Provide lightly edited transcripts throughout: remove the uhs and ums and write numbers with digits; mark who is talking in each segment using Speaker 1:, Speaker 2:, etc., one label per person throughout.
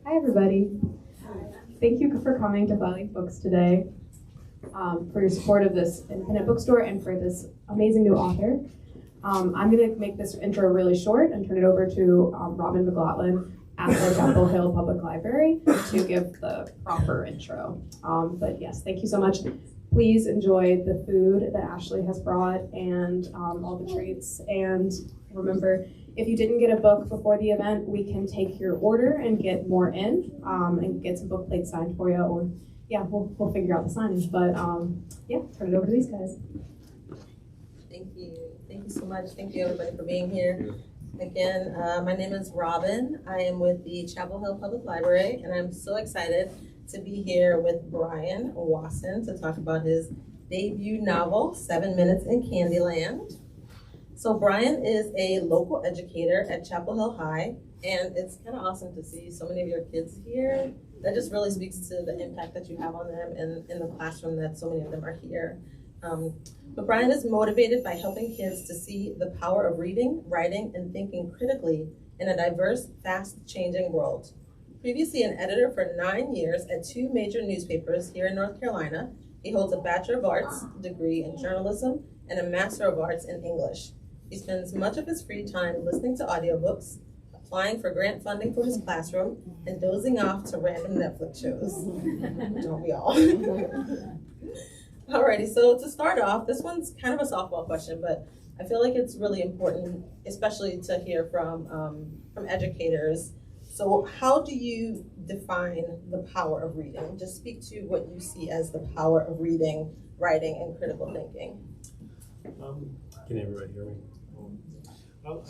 Speaker 1: Hi, everybody. Thank you for coming to Flyleaf Books today, for your support of this independent bookstore and for this amazing new author. I'm going to make this intro really short and turn it over to Robin McLaughlin at the Chapel Hill Public Library to give the proper intro. But yes, thank you so much. Please enjoy the food that Ashley has brought and all the treats. And remember, if you didn't get a book before the event, we can take your order and get more in and get some book plates signed for you. Or yeah, we'll figure out the signage. But yeah, turn it over to these guys.
Speaker 2: Thank you. Thank you so much. Thank you everybody for being here. Again, my name is Robin. I am with the Chapel Hill Public Library, and I'm so excited to be here with Brian Wasson to talk about his debut novel, 7 Minutes in Candyland. So Brian is a local educator at Chapel Hill High, and it's kind of awesome to see so many of your kids here. That just really speaks to the impact that you have on them and in the classroom that so many of them are here. But Brian is motivated by helping kids to see the power of reading, writing, and thinking critically in a diverse, fast-changing world. Previously an editor for 9 years at 2 major newspapers here in North Carolina, he holds a Bachelor of Arts degree in journalism and a Master of Arts in English. He spends much of his free time listening to audiobooks, applying for grant funding for his classroom, and dozing off to random Netflix shows. Don't we all? Alrighty, so to start off, this one's kind of a softball question, but I feel like it's really important, especially to hear from educators. So how do you define the power of reading? Just speak to what you see as the power of reading, writing, and critical thinking.
Speaker 3: Can everybody hear me?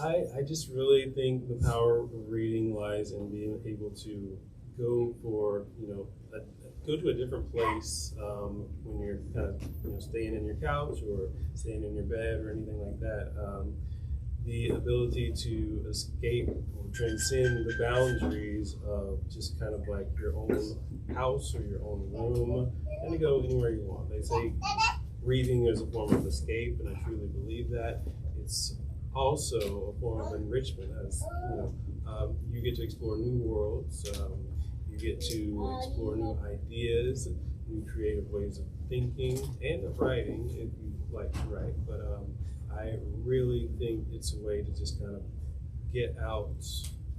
Speaker 3: I just really think the power of reading lies in being able to go for, go to a different place when you're kind of, staying in your couch or staying in your bed or anything like that. The ability to escape or transcend the boundaries of just kind of like your own house or your own room and to go anywhere you want. They say reading is a form of escape, and I truly believe that. It's also a form of enrichment, as you get to explore new worlds, you get to explore new ideas, new creative ways of thinking and of writing if you like to write. But I really think it's a way to just kind of get out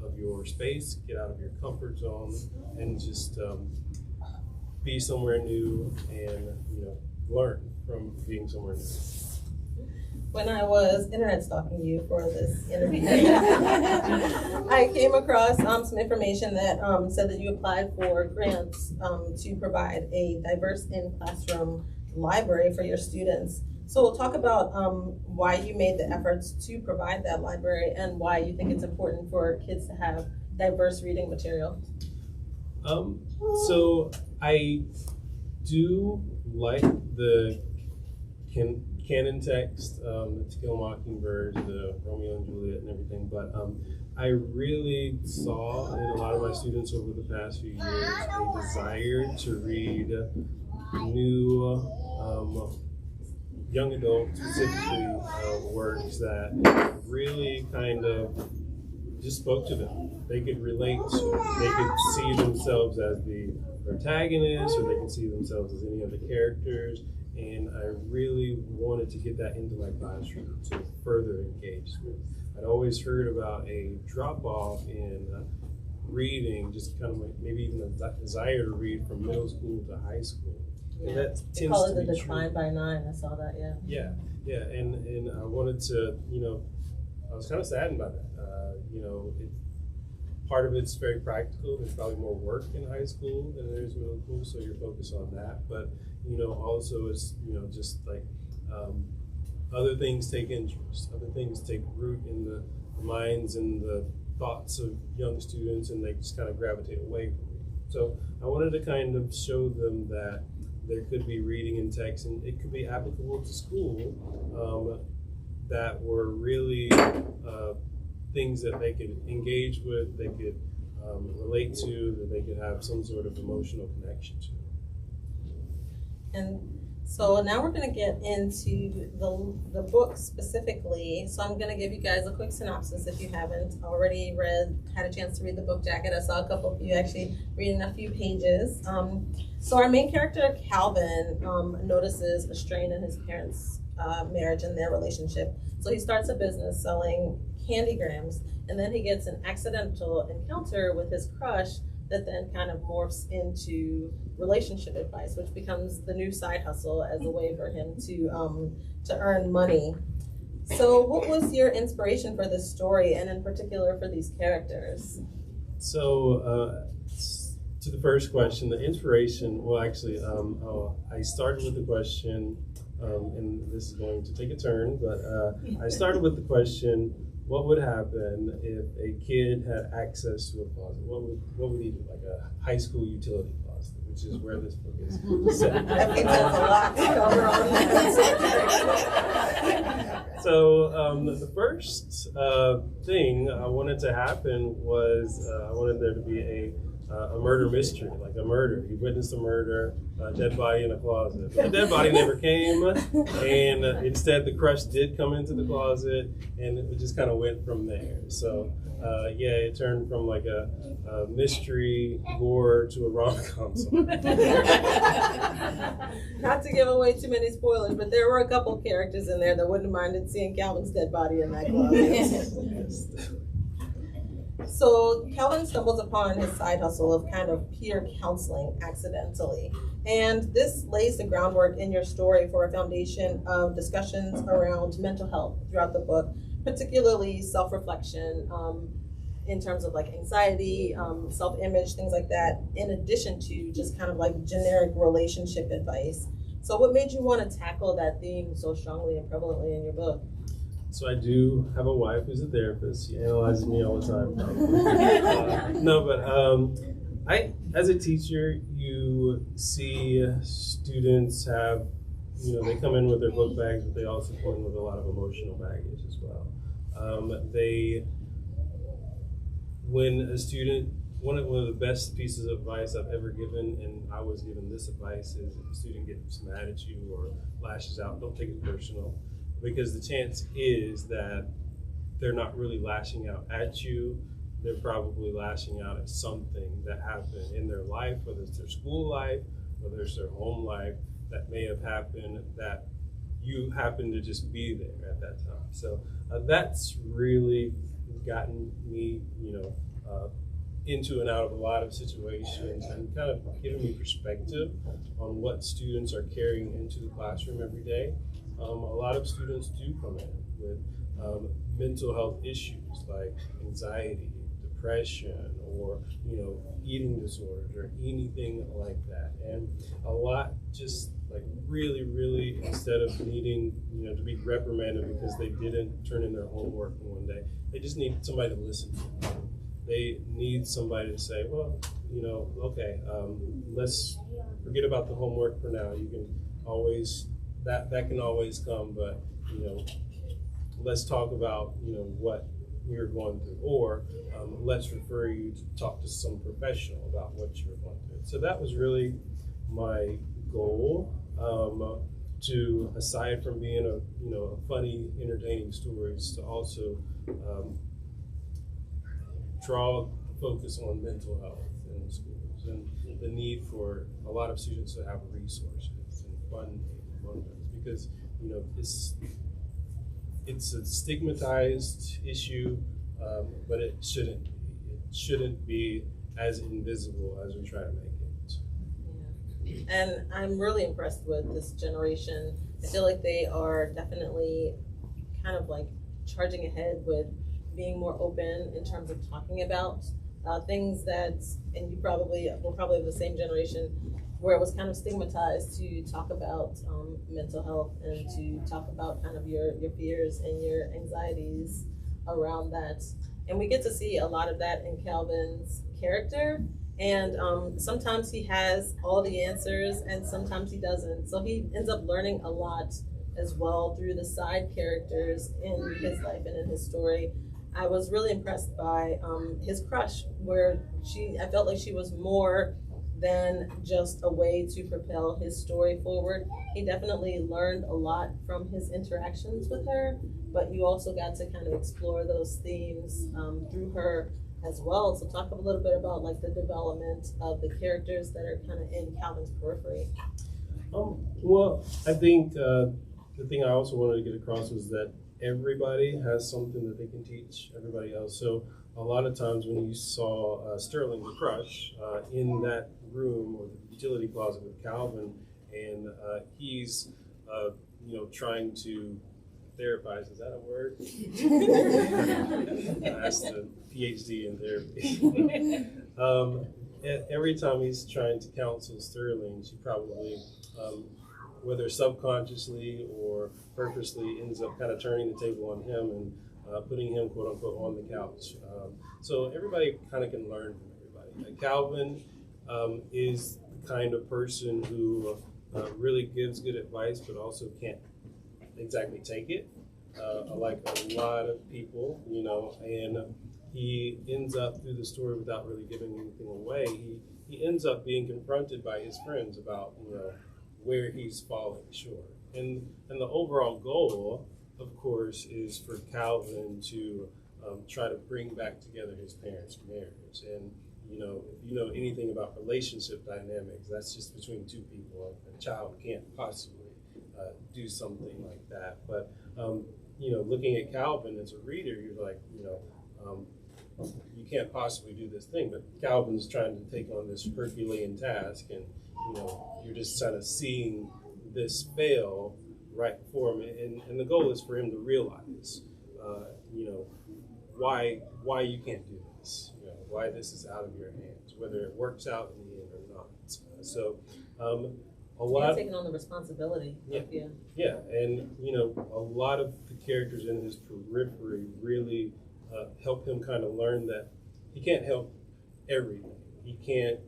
Speaker 3: of your space, get out of your comfort zone, and just be somewhere new and learn from being somewhere new.
Speaker 2: When I was internet stalking you for this interview, I came across some information that said that you applied for grants to provide a diverse in-classroom library for your students. So we'll talk about why you made the efforts to provide that library and why you think it's important for kids to have diverse reading material.
Speaker 3: So I do like the canon text, the To Kill a Mockingbird, the Romeo and Juliet and everything, but I really saw in a lot of my students over the past few years a desire to read new young adult, specifically works that really kind of just spoke to them. They could relate to, they could see themselves as the protagonist, or they could see themselves as any of the characters. And I really wanted to get that into my classroom to further engage with. I'd always heard about a drop-off in reading, just kind of like maybe even a desire to read from middle school to high school.
Speaker 2: Yeah.
Speaker 3: And that
Speaker 2: They call it the decline by 9. I saw that, yeah.
Speaker 3: Yeah, and I wanted to, I was kind of saddened by that. Part of it's very practical. There's probably more work in high school than there is middle school, so you're focused on that. But also it's just like other things take interest, other things take root in the minds and the thoughts of young students, and they just kind of gravitate away from it. So I wanted to kind of show them that there could be reading and text, and it could be applicable to school, that were really things that they could engage with, they could relate to, that they could have some sort of emotional connection to.
Speaker 2: And So now we're going to get into the book specifically. So I'm going to give you guys a quick synopsis if you haven't already had a chance to read the book jacket. I saw a couple of you actually reading a few pages. So our main character, Calvin, notices a strain in his parents' marriage and their relationship. So he starts a business selling candygrams, and then he gets an accidental encounter with his crush that then kind of morphs into relationship advice, which becomes the new side hustle as a way for him to earn money. So what was your inspiration for this story, and in particular for these characters?
Speaker 3: So to the first question, the inspiration, well actually, I started with the question, and this is going to take a turn, but I started with the question, what would happen if a kid had access to a closet? What would he do? Like a high school utility closet, which is where this book is set.
Speaker 2: I think that's a lot to cover on that.
Speaker 3: So the first thing I wanted to happen was I wanted there to be a murder mystery, like a murder. He witnessed a murder, a dead body in a closet. The dead body never came, and instead the crush did come into the closet, and it just kind of went from there. So it turned from like a mystery gore to a rom-com.
Speaker 2: Not to give away too many spoilers, but there were a couple characters in there that wouldn't have minded seeing Calvin's dead body in that closet. So Calvin stumbles upon his side hustle of kind of peer counseling accidentally. And this lays the groundwork in your story for a foundation of discussions around mental health throughout the book, particularly self-reflection in terms of like anxiety, self-image, things like that, in addition to just kind of like generic relationship advice. So what made you want to tackle that theme so strongly and prevalently in your book?
Speaker 3: So I do have a wife who's a therapist. She analyzes me all the time. I, as a teacher, you see students have, they come in with their book bags, but they also come in with a lot of emotional baggage as well. When a student, one of the best pieces of advice I've ever given, and I was given this advice, is if a student gets mad at you or lashes out, don't take it personal. Because the chance is that they're not really lashing out at you. They're probably lashing out at something that happened in their life, whether it's their school life, whether it's their home life, that may have happened that you happened to just be there at that time. So that's really gotten me, into and out of a lot of situations and kind of given me perspective on what students are carrying into the classroom every day. A lot of students do come in with mental health issues like anxiety, depression, or eating disorders or anything like that. And a lot just like really, instead of needing to be reprimanded because they didn't turn in their homework in one day, they just need somebody to listen to them. They need somebody to say, well, okay, let's forget about the homework for now. You can always that can always come, but let's talk about what you're going through, or let's refer you to talk to some professional about what you're going through. So that was really my goal. To aside from being a funny, entertaining stories, to also draw focus on mental health in the schools and the need for a lot of students to have resources and funding. Because it's a stigmatized issue, but it shouldn't be as invisible as we try to make it.
Speaker 2: Yeah. And I'm really impressed with this generation. I feel like they are definitely kind of like charging ahead with being more open in terms of talking about things that, and we're probably the same generation, where it was kind of stigmatized to talk about mental health and to talk about kind of your fears and your anxieties around that. And we get to see a lot of that in Calvin's character. And sometimes he has all the answers and sometimes he doesn't. So he ends up learning a lot as well through the side characters in his life and in his story. I was really impressed by his crush, where I felt like she was more than just a way to propel his story forward. He definitely learned a lot from his interactions with her, but you also got to kind of explore those themes through her as well. So talk a little bit about like the development of the characters that are kind of in Calvin's periphery.
Speaker 3: Well, I think the thing I also wanted to get across was that everybody has something that they can teach everybody else. So a lot of times when you saw Sterling the Crush in that room or the utility closet with Calvin, and he's trying to therapize, is that a word? That's the PhD in therapy. Every time he's trying to counsel Sterling, she probably, whether subconsciously or purposely, ends up kind of turning the table on him and putting him, quote unquote, on the couch. So everybody kind of can learn from everybody. Calvin is the kind of person who really gives good advice, but also can't exactly take it, like a lot of people, and he ends up through the story without really giving anything away. He ends up being confronted by his friends about where he's falling short, and the overall goal, of course, is for Calvin to try to bring back together his parents' marriage. And if you know anything about relationship dynamics, that's just between two people. A child can't possibly do something like that. But looking at Calvin as a reader, you're like, you can't possibly do this thing. But Calvin's trying to take on this Herculean task, and you're just kind of seeing this fail right before him, and the goal is for him to realize, why you can't do this, why this is out of your hands, whether it works out in the end or not. So a lot
Speaker 2: taking on the responsibility.
Speaker 3: Yeah, and a lot of the characters in his periphery really help him kind of learn that he can't help everything. He can't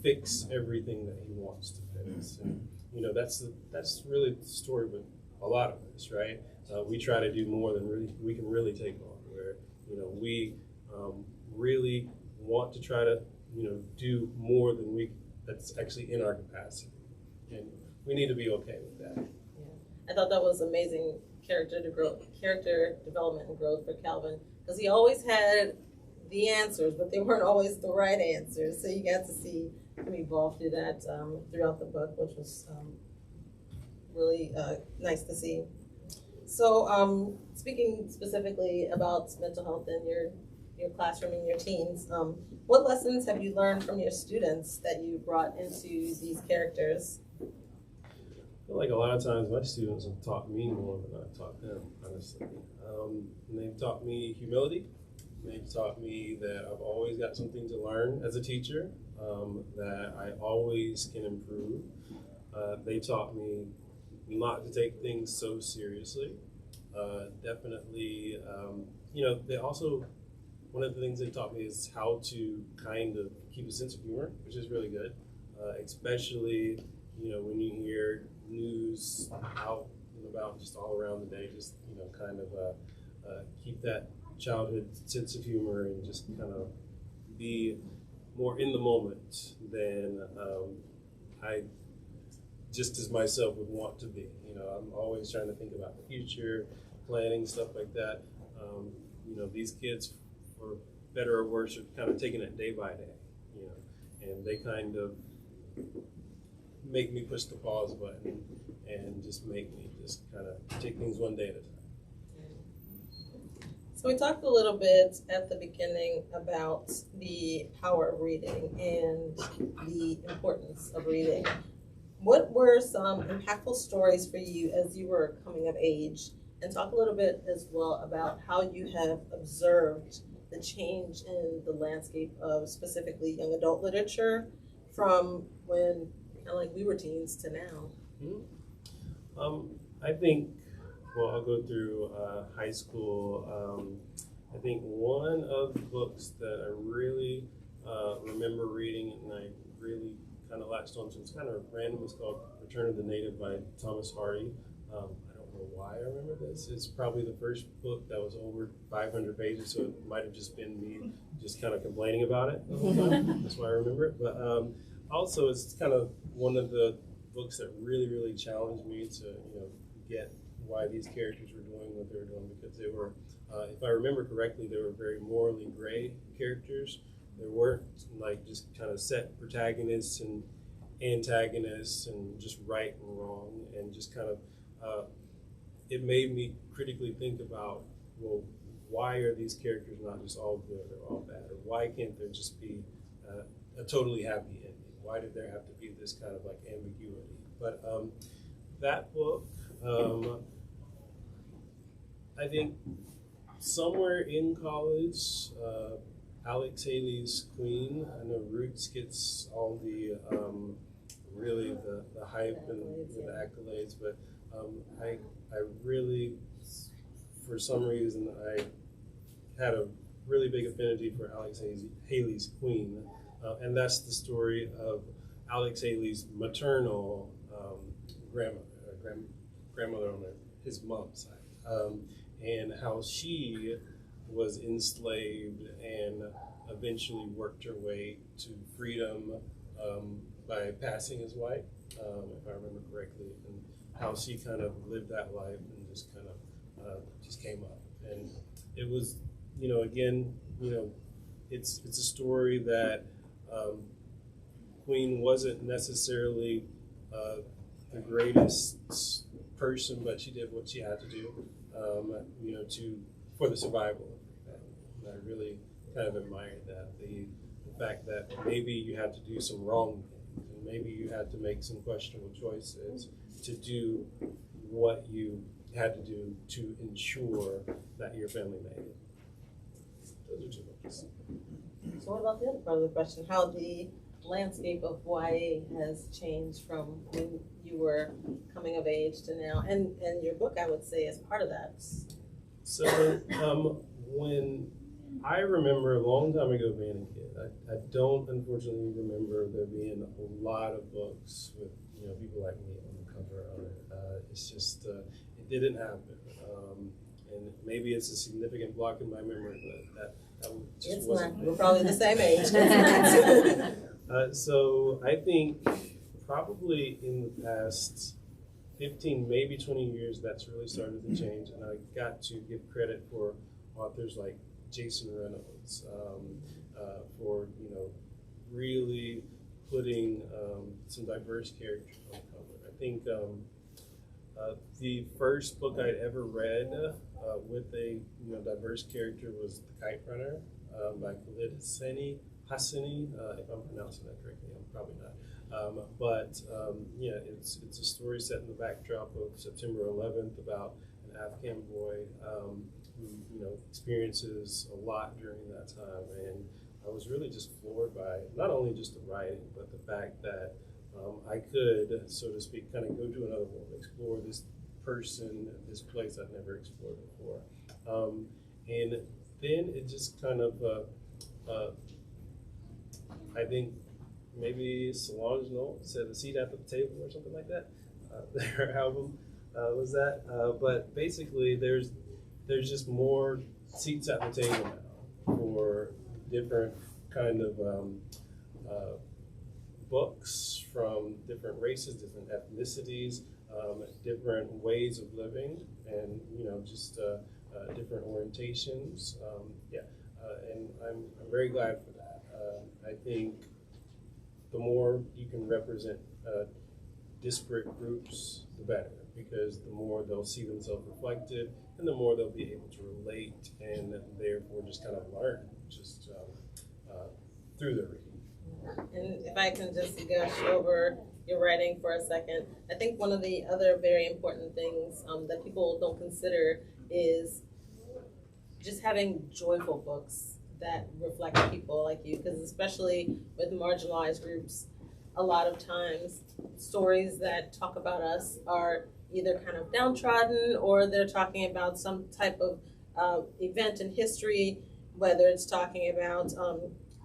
Speaker 3: fix everything that he wants to fix. And that's really the story with a lot of us, right? We try to do more than we can really take on. Where we really want to try to do more than that's actually in our capacity, and we need to be okay with that.
Speaker 2: Yeah, I thought that was amazing character development and growth for Calvin, because he always had the answers, but they weren't always the right answers. So you got to see him evolve through that throughout the book, which was really nice to see. So speaking specifically about mental health in your classroom and your teens, what lessons have you learned from your students that you brought into these characters?
Speaker 3: I feel like a lot of times my students have taught me more than I've taught them, honestly. And they've taught me humility. They've taught me that I've always got something to learn as a teacher, that I always can improve. They taught me not to take things so seriously. Definitely, they also, one of the things they taught me is how to kind of keep a sense of humor, which is really good, especially, when you hear news out and about just all around the day, just, kind of keep that childhood sense of humor and just kind of be more in the moment than I just as myself would want to be. I'm always trying to think about the future, planning, stuff like that. These kids, for better or worse, are kind of taking it day by day, and they kind of make me push the pause button and just make me just kind of take things one day at a time.
Speaker 2: So we talked a little bit at the beginning about the power of reading and the importance of reading. What were some impactful stories for you as you were coming of age? And talk a little bit as well about how you have observed the change in the landscape of specifically young adult literature from when kind of like we were teens to now.
Speaker 3: I think, I'll go through high school. I think one of the books that I really remember reading and I really kind of latched onto, it's kind of random, it's called Return of the Native by Thomas Hardy. I don't know why I remember this. It's probably the first book that was over 500 pages, so it might have just been me just kind of complaining about it. That's why I remember it. But also it's kind of one of the books that really challenged me to get why these characters were doing what they were doing, because they were, if I remember correctly, they were very morally gray characters. They weren't like just kind of set protagonists and antagonists and just right and wrong, and just kind of it made me critically think about, well, why are these characters not just all good or all bad, or why can't there just be a totally happy ending? Why did there have to be this kind of like ambiguity? But that book, I think somewhere in college, Alex Haley's Queen, I know Roots gets all the really the hype and the accolades, but I really, for some reason, I had a really big affinity for Alex Haley's Queen, and that's the story of Alex Haley's maternal grandmother on his mom's side, and how she was enslaved and eventually worked her way to freedom by passing as white, if I remember correctly, and how she kind of lived that life and just kind of just came up. And it was, again, it's a story that Queen wasn't necessarily the greatest person, but she did what she had to do, for the survival of her family. And I really kind of admired that, the fact that maybe you had to do some wrong things, and maybe you had to make some questionable choices to do what you had to do to ensure that your family made it. Those are two books.
Speaker 2: So what about the other part of the question? How the landscape of YA has changed from when you were coming of age to now, and your book, I would say, is part of that.
Speaker 3: So when I remember a long time ago being a kid, I don't unfortunately remember there being a lot of books with people like me on the cover of it. It's just it didn't happen, and maybe it's a significant block in my memory, but that just
Speaker 2: it's
Speaker 3: wasn't.
Speaker 2: not. We're probably the same age.
Speaker 3: So I think probably in the past 15, maybe 20 years, that's really started to change, and I got to give credit for authors like Jason Reynolds for really putting some diverse characters on the cover. I think the first book I'd ever read with a diverse character was The Kite Runner by Khalid Hosseini. If I'm pronouncing that correctly, I'm probably not. It's a story set in the backdrop of September 11th about an Afghan boy who experiences a lot during that time, and I was really just floored by not only just the writing, but the fact that I could, so to speak, kind of go to another world, explore this person, this place I'd never explored before, and then it just kind of I think maybe Solange Knowles said "A Seat at the Table" or something like that. Their album was that, but basically there's just more seats at the table now for different kind of books from different races, different ethnicities, different ways of living, and just different orientations. And I'm very glad for that. I think the more you can represent disparate groups, the better, because the more they'll see themselves reflected, and the more they'll be able to relate, and therefore just kind of learn just through the reading.
Speaker 2: And if I can just gush over your writing for a second, I think one of the other very important things that people don't consider is just having joyful books that reflect people like you, because especially with marginalized groups, a lot of times stories that talk about us are either kind of downtrodden, or they're talking about some type of event in history, whether it's talking about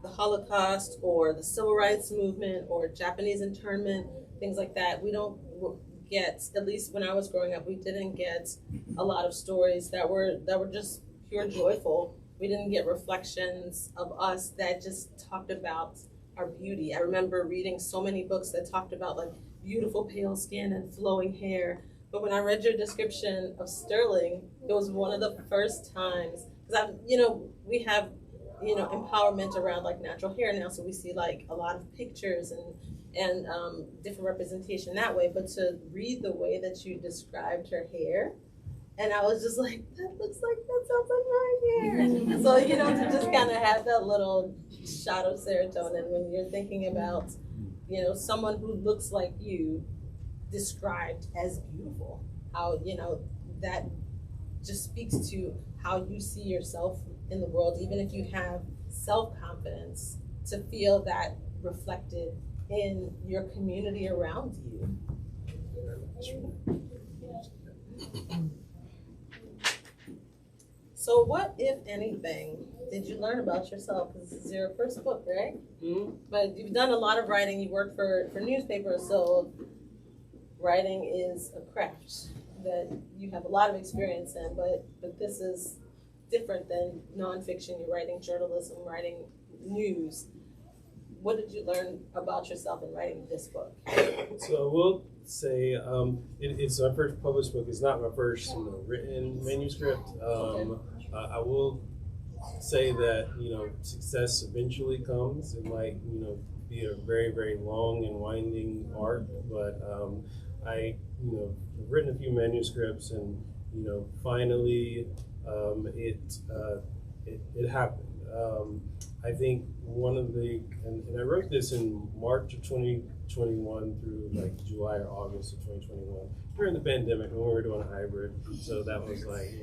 Speaker 2: the Holocaust or the Civil Rights Movement or Japanese internment, things like that. We don't get, at least when I was growing up, we didn't get a lot of stories that were just pure joyful. We didn't get reflections of us that just talked about our beauty. I remember reading so many books that talked about like beautiful pale skin and flowing hair. But when I read your description of Sterling, it was one of the first times, because we have, empowerment around like natural hair now. So we see like a lot of pictures and different representation that way. But to read the way that you described her hair, and I was just like, that sounds like my hair. So, to just kind of have that little shot of serotonin when you're thinking about, someone who looks like you described as beautiful, how, that just speaks to how you see yourself in the world, even if you have self-confidence, to feel that reflected in your community around you. So what, if anything, did you learn about yourself? Because this is your first book, right? Mm-hmm. But you've done a lot of writing. You work for newspapers, so writing is a craft that you have a lot of experience in, but this is different than nonfiction. You're writing journalism, writing news. What did you learn about yourself in writing this book?
Speaker 3: So I will say it's my first published book. It's not my first written manuscript. I will say that success eventually comes. It might be a very, very long and winding arc, but I have written a few manuscripts, and finally it happened. I think one of the and I wrote this in March of 2021 through like July or August of 2021 during the pandemic when we were doing a hybrid. So that was like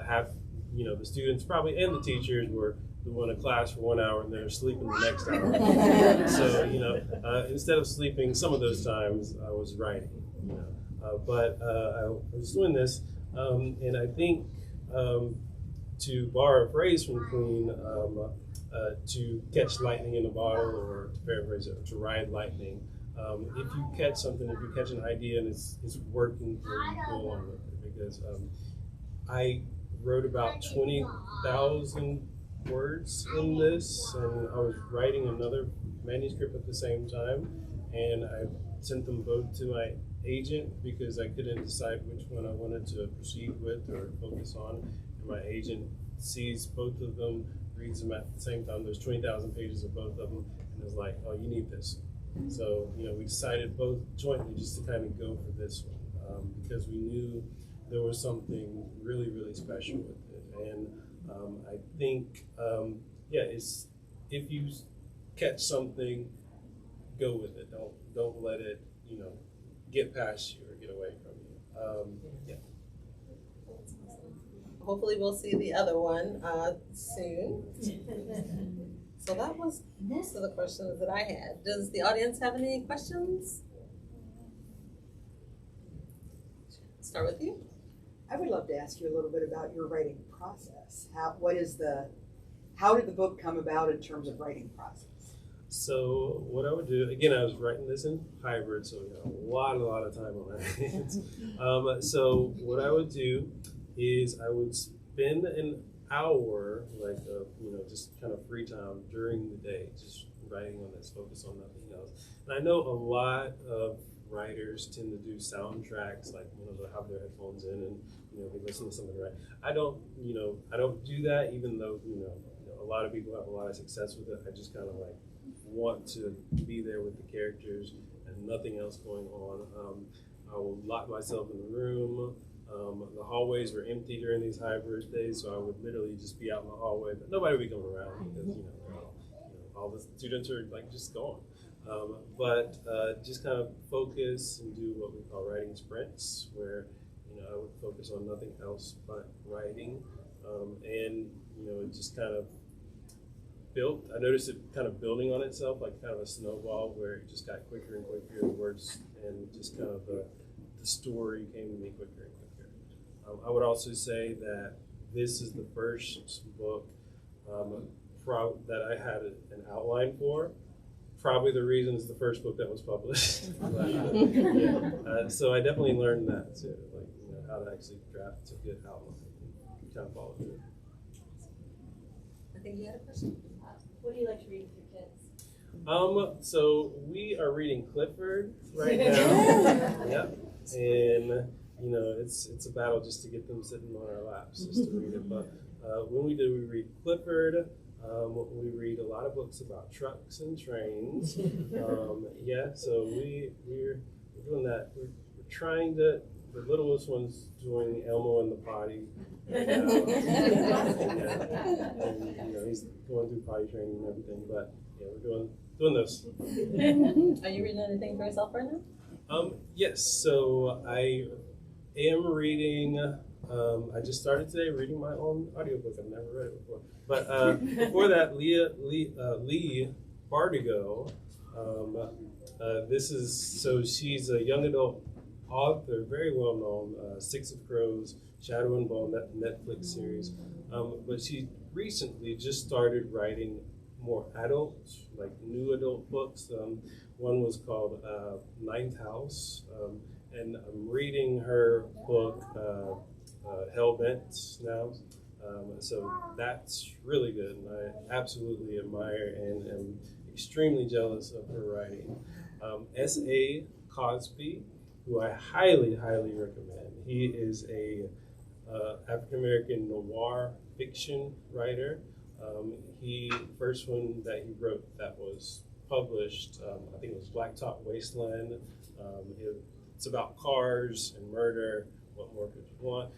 Speaker 3: half the students probably and the teachers were doing a class for 1 hour and they're sleeping the next hour. So instead of sleeping some of those times, I was writing. But I was doing this, and I think to borrow a phrase from Queen, to catch lightning in a bottle, or to paraphrase it, to ride lightning. If you catch something, if you catch an idea and it's working for you, go on with it. Because I wrote about 20,000 words in this, and I was writing another manuscript at the same time, and I sent them both to my agent because I couldn't decide which one I wanted to proceed with or focus on. And my agent sees both of them, reads them at the same time. There's 20,000 pages of both of them, and is like, "Oh, you need this." So we decided both jointly just to kind of go for this one because we knew there was something really, really special with it. And I think, it's if you catch something, go with it. Don't let it, get past you or get away from you.
Speaker 2: Hopefully we'll see the other one soon. So that was most of the questions that I had. Does the audience have any questions? Start with you.
Speaker 4: I would love to ask you a little bit about your writing process. How did the book come about in terms of writing process?
Speaker 3: So what I would do, again, I was writing this in hybrid, so a lot of time on my hands. So what I would do is I would spend an hour, just kind of free time during the day, just writing on this, focus on nothing else. And I know a lot of writers tend to do soundtracks, like they'll have their headphones in and they listen to something, right? I don't do that, even though a lot of people have a lot of success with it. I just kind of want to be there with the characters and nothing else going on. I will lock myself in the room. The hallways were empty during these hybrid days, so I would literally just be out in the hallway, but nobody would be coming around because all the students are just gone. But just kind of focus and do what we call writing sprints, where I would focus on nothing else but writing, and it just kind of built. I noticed it kind of building on itself, like kind of a snowball, where it just got quicker and quicker. The words and just kind of the story came to me quicker and quicker. I would also say that this is the first book that I had an outline for. Probably the reason it's the first book that was published. But, so I definitely learned that too, how to actually draft a good outline and kind of follow through.
Speaker 2: I think you had a question.
Speaker 5: What do you like to read with your kids?
Speaker 3: So we are reading Clifford right now. Yep. And it's a battle just to get them sitting on our laps just to read it. But when we read Clifford. We read a lot of books about trucks and trains. So we're doing that. We're trying to. The littlest one's doing Elmo and the potty. And he's going through potty training and everything. But we're doing this.
Speaker 2: Are you reading anything for yourself right now?
Speaker 3: Yes. So I am reading. I just started today reading my own audiobook. I've never read it before. But before that, Lee Bardugo. She's a young adult author, very well known. Six of Crows, Shadow and Bone, that Netflix series. But she recently just started writing more adult, like new adult books. One was called Ninth House, and I'm reading her book. Hellbent now. So that's really good, and I absolutely admire and am extremely jealous of her writing. S.A. Cosby, who I highly, highly recommend. He is a African-American noir fiction writer. First one that he wrote that was published, I think it was Blacktop Wasteland. It's about cars and murder. What more could you want?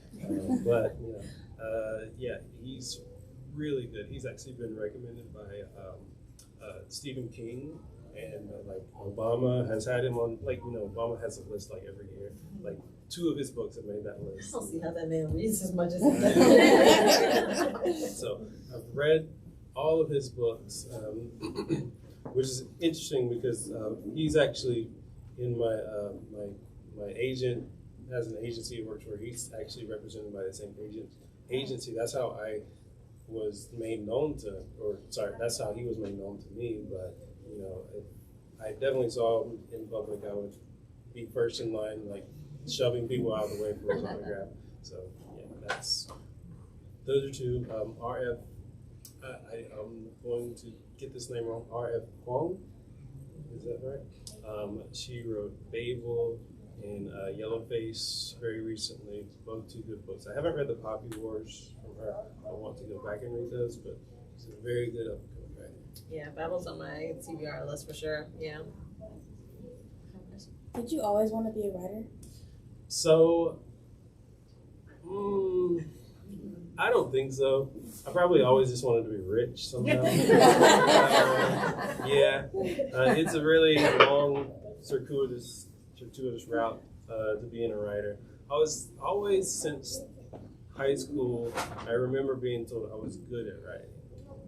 Speaker 3: He's really good. He's actually been recommended by Stephen King, and Obama has had him on. Obama has a list every year. Two of his books have made that list.
Speaker 2: I don't see how that man reads as much as he does.
Speaker 3: So I've read all of his books, which is interesting because he's actually in my agent. Has an agency he works for. He's actually represented by the same agency. That's how I was made known that's how he was made known to me. But if I definitely saw him in public, I would be first in line, shoving people out of the way for his autograph. So those are two. R.F. I'm going to get this name wrong. R.F. Kuang, is that right? She wrote Babel and Yellowface very recently, both two good books. I haven't read The Poppy Wars from her. I want to go back and read those, but it's a very good up-and-coming writer.
Speaker 2: Yeah, Babel's on my TBR list for sure. Yeah.
Speaker 5: Did you always want to be a writer?
Speaker 3: So, I don't think so. I probably always just wanted to be rich somehow. It's a really long, circuitous route to being a writer. I was always, since high school, I remember being told I was good at writing.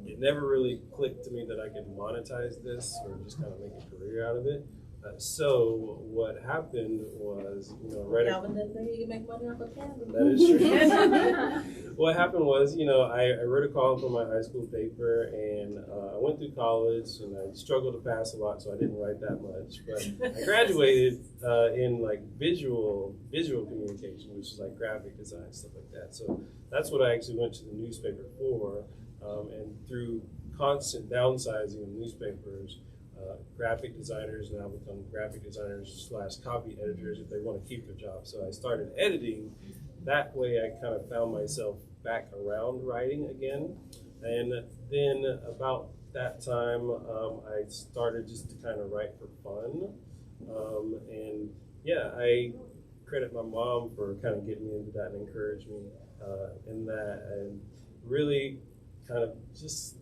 Speaker 3: It never really clicked to me that I could monetize this or just kind of make a career out of it. So what happened was, writing.
Speaker 2: Calvin didn't think you could make money off of candy.
Speaker 3: That is true. What happened was, I wrote a column for my high school paper, and I went through college, and I struggled to pass a lot, so I didn't write that much. But I graduated in visual communication, which is graphic design, stuff like that. So that's what I actually went to the newspaper for, and through constant downsizing of newspapers. Graphic designers now become graphic designers / copy editors if they want to keep their job. So I started editing. That way I kind of found myself back around writing again. And then about that time, I started just to kind of write for fun. I credit my mom for kind of getting me into that and encouraged me in that, and really kind of just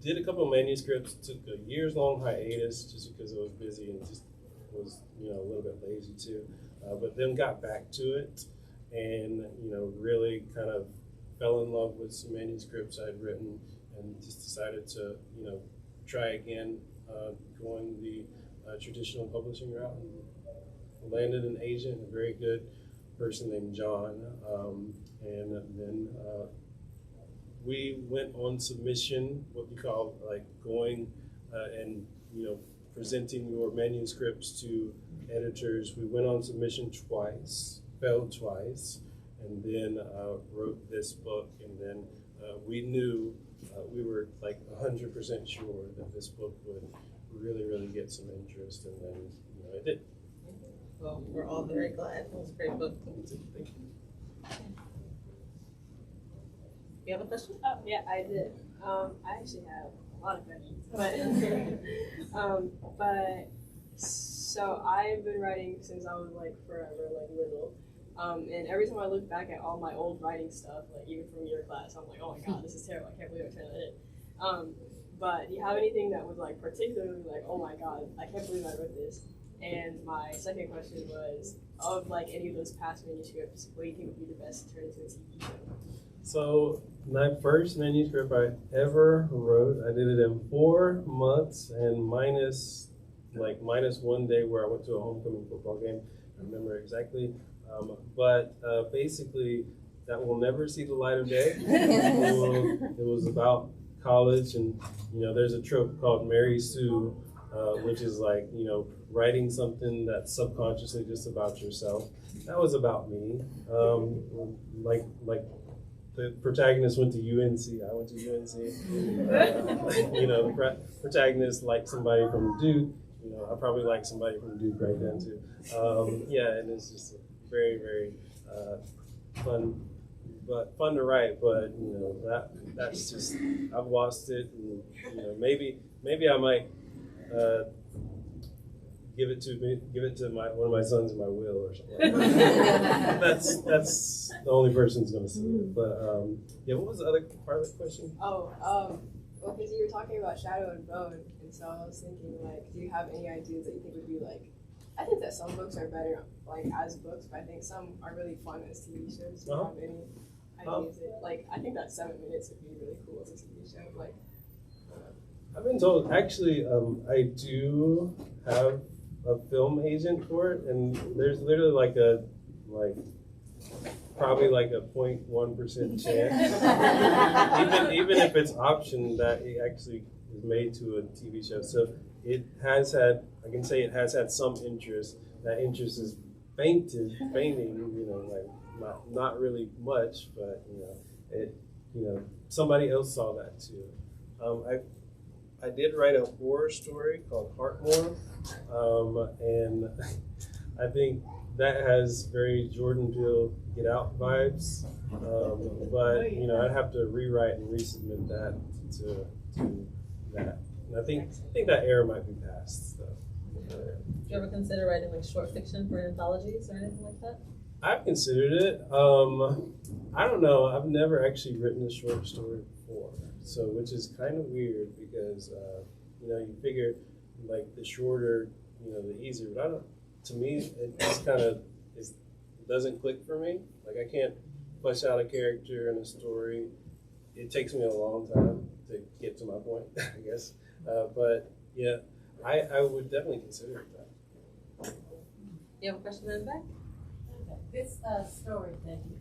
Speaker 3: did a couple of manuscripts, took a years-long hiatus just because I was busy and just was, a little bit lazy too. But then got back to it and, really kind of fell in love with some manuscripts I'd written and just decided to, try again, going the traditional publishing route, and landed an agent, a very good person named John. And then we went on submission, what we call going and presenting your manuscripts to editors. We went on submission twice, failed twice, and then wrote this book. And then we knew we were like 100% sure that this book would really get some interest, and then it did.
Speaker 2: Well, we're all very glad. It was a great book.
Speaker 3: Thank you.
Speaker 2: You have a question?
Speaker 5: Oh, yeah, I did. I actually have a lot of questions, but so I've been writing since I was like forever, like little. And every time I look back at all my old writing stuff, like even from your class, I'm like, oh my god, this is terrible. I can't believe I turned that in. But do you have anything that was like particularly like, oh my god, I can't believe I wrote this? And my second question was, of like any of those past manuscripts, what do you think would be the best to turn into a TV show?
Speaker 3: So my first manuscript I ever wrote, I did it in 4 months and minus 1 day where I went to a homecoming football game. I remember exactly. But basically, that will never see the light of day. It was about college, and there's a trope called Mary Sue, which is like writing something that's subconsciously just about yourself. That was about me. Like the protagonist went to UNC. I went to UNC. The protagonist liked somebody from Duke. I probably liked somebody from Duke right then too. And it's just very fun to write. But that's just, I've lost it, and maybe I might give it to one of my sons in my will or something like that. That's the only person who's going to see it. But what was the other part of the question?
Speaker 5: Well, because you were talking about Shadow and Bone, and so I was thinking, like, do you have any ideas that you think would be like? I think that some books are better like as books, but I think some are really fun as TV shows. Do you have any ideas? I think that 7 Minutes would be really cool as a TV show. Like,
Speaker 3: I've been told actually, I do have a film agent for it, and there's literally probably like a 0.1% chance, even if it's optioned, that it actually is made to a TV show. So it has had, I can say it has had some interest. That interest is fainting, not really much, but somebody else saw that too. I did write a horror story called Heartmore, and I think that has very Jordan Peele Get Out vibes, but I'd have to rewrite and resubmit that to that. And I think that era might be past. So.
Speaker 2: Do you ever consider writing like short fiction for anthologies or anything like that?
Speaker 3: I've considered it. I don't know. I've never actually written a short story before, so which is kind of weird because you figure like the shorter, the easier. But I don't. To me, it just kind of it doesn't click for me. Like I can't flesh out a character and a story. It takes me a long time to get to my point, I guess. But yeah, I would definitely consider it that.
Speaker 2: You have a question in the back?
Speaker 6: This story, thank you.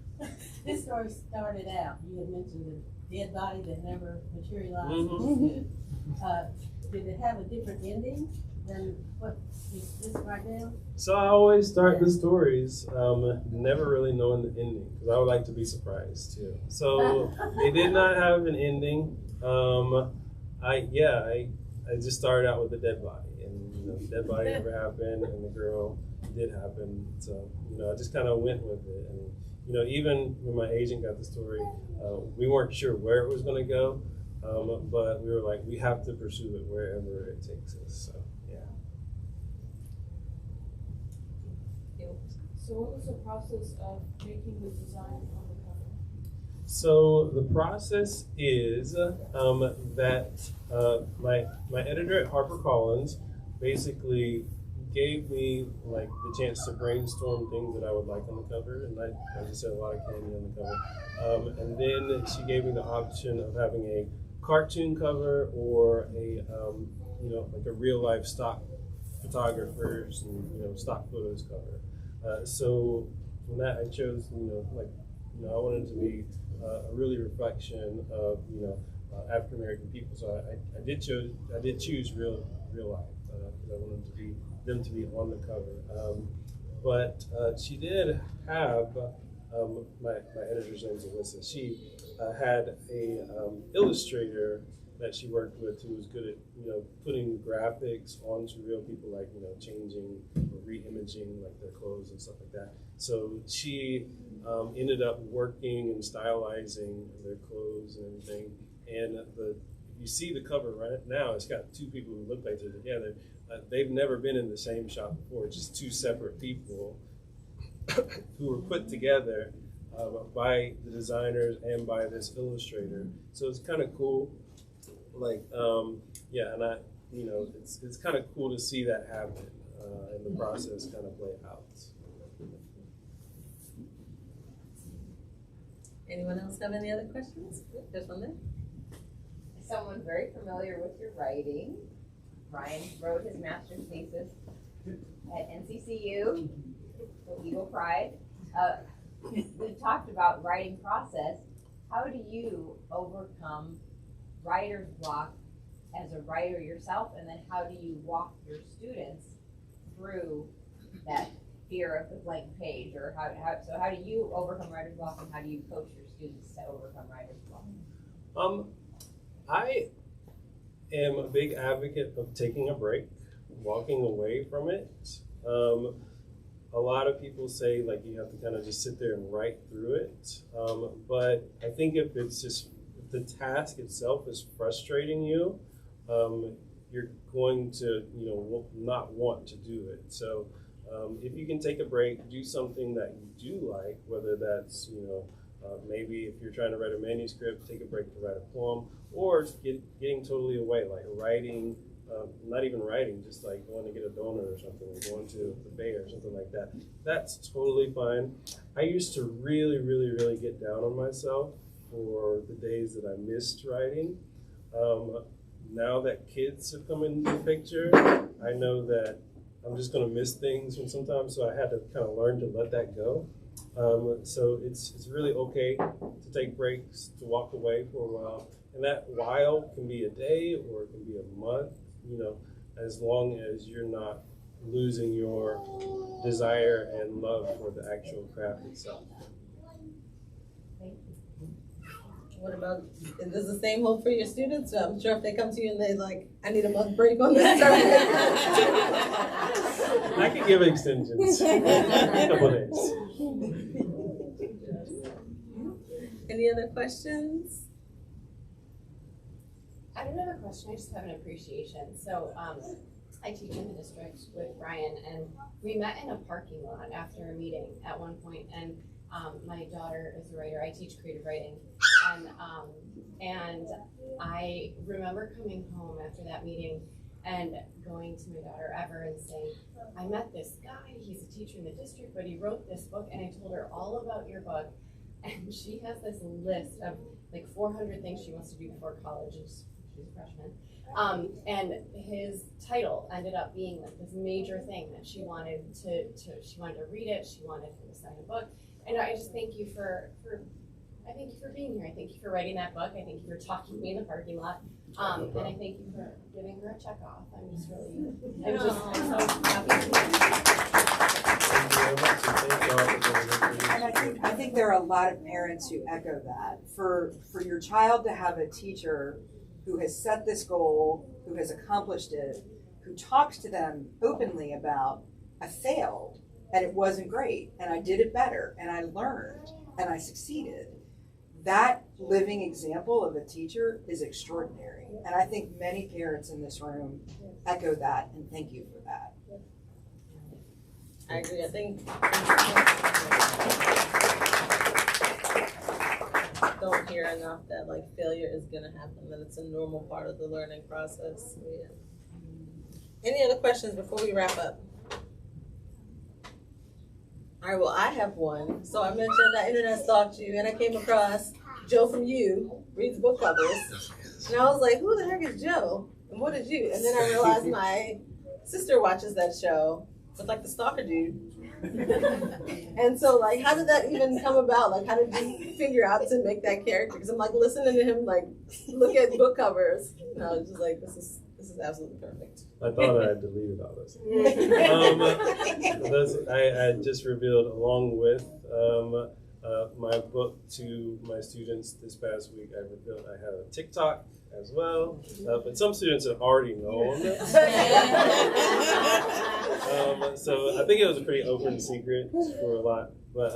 Speaker 6: This story started out, you had mentioned the dead body that never materialized. Did it have a different ending than what is this right now?
Speaker 3: So I always start the stories never really knowing the ending because I would like to be surprised too. So it did not have an ending. I just started out with the dead body, and the dead body never happened, and the girl did happen. So I just kind of went with it, and even when my agent got the story, we weren't sure where it was going to go, but we were like, we have to pursue it wherever it takes us. So yeah.
Speaker 7: So what was the process of making the design on the cover?
Speaker 3: So the process is that my editor at HarperCollins basically gave me like the chance to brainstorm things that I would like on the cover, and I just said a lot of candy on the cover. And then she gave me the option of having a cartoon cover or a like a real life stock photographers and stock photos cover. So from that I chose I wanted it to be a really reflection of African American people. So I did choose real life because I wanted them to be on the cover. But she did have my editor's name is Alyssa. had a illustrator that she worked with who was good at, putting graphics onto real people, like, changing or re-imaging like their clothes and stuff like that. So she ended up working and stylizing their clothes and everything. And if you see the cover right now, it's got two people who look like they're together. They've never been in the same shop before. It's just two separate people who were put together by the designers and by this illustrator. So it's kind of cool. It's kind of cool to see that happen and the process kind of play out.
Speaker 2: Anyone else have any other questions? There's one there.
Speaker 8: Someone very familiar with your writing. Brian wrote his master's thesis at NCCU, the Eagle Pride. We talked about writing process. How do you overcome writer's block as a writer yourself, and then how do you walk your students through that fear of the blank page, or how do you overcome writer's block, and how do you coach your students to overcome writer's block?
Speaker 3: I am a big advocate of taking a break, walking away from it. A lot of people say you have to kind of just sit there and write through it, but I think if the task itself is frustrating you, you're going to not want to do it. So if you can take a break, do something that you do like, whether that's maybe if you're trying to write a manuscript, take a break to write a poem, or getting totally away, like writing, not even writing, just like going to get a donut or something, or going to the fair or something like that. That's totally fine. I used to really, really, really get down on myself for the days that I missed writing. Now that kids have come into the picture, I know that I'm just going to miss things sometimes, so I had to kind of learn to let that go. So it's really okay to take breaks, to walk away for a while. And that while can be a day or it can be a month, as long as you're not losing your desire and love for the actual craft itself.
Speaker 2: What about, does the same hold for your students? So I'm sure if they come to you and they're like, I need a month break on this.
Speaker 3: I can give extensions. A couple days.
Speaker 2: Any other questions?
Speaker 9: I don't have a question, I just have an appreciation. So I teach in the district with Brian, and we met in a parking lot after a meeting at one point, and my daughter is a writer. I teach creative writing, and I remember coming home after that meeting and going to my daughter Ever and saying, I met this guy, he's a teacher in the district, but he wrote this book, and I told her all about your book, and she has this list of like 400 things she wants to do before college. She's a freshman. And his title ended up being like this major thing that she wanted to read it, she wanted him to sign a book. And I just thank you for being here. I thank you for writing that book. I thank you for talking to me in the parking lot. And I thank you for giving her a check off. I'm so happy.
Speaker 4: And I think there are a lot of parents who echo that. For your child to have a teacher who has set this goal, who has accomplished it, who talks to them openly about, I failed, and it wasn't great, and I did it better, and I learned, and I succeeded. That living example of a teacher is extraordinary. And I think many parents in this room echo that, and thank you for that.
Speaker 2: I agree. I think don't hear enough that like failure is gonna happen, that it's a normal part of the learning process. So, yeah. Any other questions before we wrap up? All right, well, I have one. So I mentioned I internet stalked you, and I came across Joe from You reads book covers, and I was like, who the heck is Joe? And what is you? And then I realized my sister watches that show with like the stalker dude. And so like, how did that even come about? Like, how did you figure out to make that character? Because I'm like listening to him like look at book covers, and I was just like, this is absolutely perfect.
Speaker 3: I thought I had deleted all this. I just revealed along with my book to my students this past week. I revealed I have a TikTok as well, but some students have already known. So I think it was a pretty open secret for a lot. But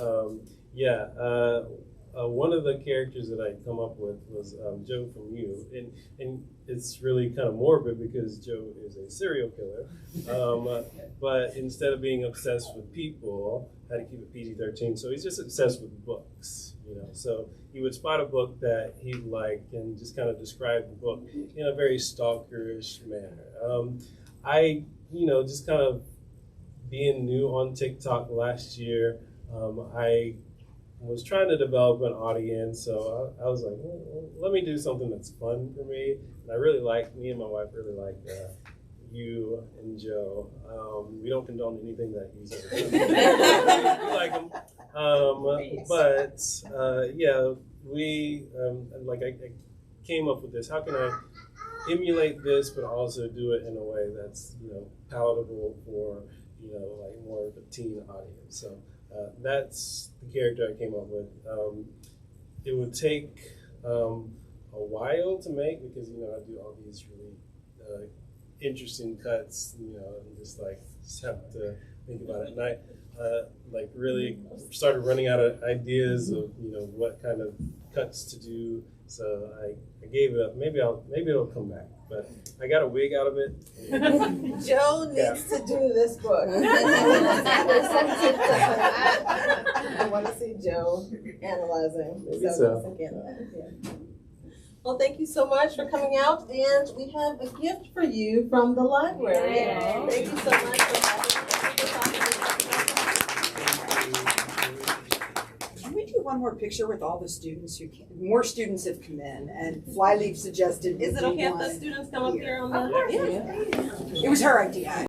Speaker 3: one of the characters that I come up with was Joe from You, and it's really kind of morbid because Joe is a serial killer. But instead of being obsessed with people, had to keep it PG-13. So he's just obsessed with books, you know. So he would spot a book that he liked and just kind of describe the book in a very stalkerish manner. I, just kind of being new on TikTok last year, I was trying to develop an audience, so I was like, well, let me do something that's fun for me. And I really me and my wife really like You and Joe. We don't condone anything that he's ever done. We like him. I came up with this. How can I emulate this, but also do it in a way that's, palatable for, more of a teen audience. So that's the character I came up with. It would take a while to make because, I do all these really interesting cuts, and just have to think about it. And I really started running out of ideas of, what kind of cuts to do. So I gave it up. Maybe it'll come back. But I got a wig out of it.
Speaker 2: Joe needs to do this book. I want to see Joe analyzing.
Speaker 3: Maybe so.
Speaker 2: Well, thank you so much for coming out, and we have a gift for you from the library.
Speaker 8: Yay.
Speaker 2: Thank you so much for having us.
Speaker 4: Can we do one more picture with all the students more students have come in, and Flyleaf suggested.
Speaker 2: Is it okay if the students come up here on the?
Speaker 4: It was her idea.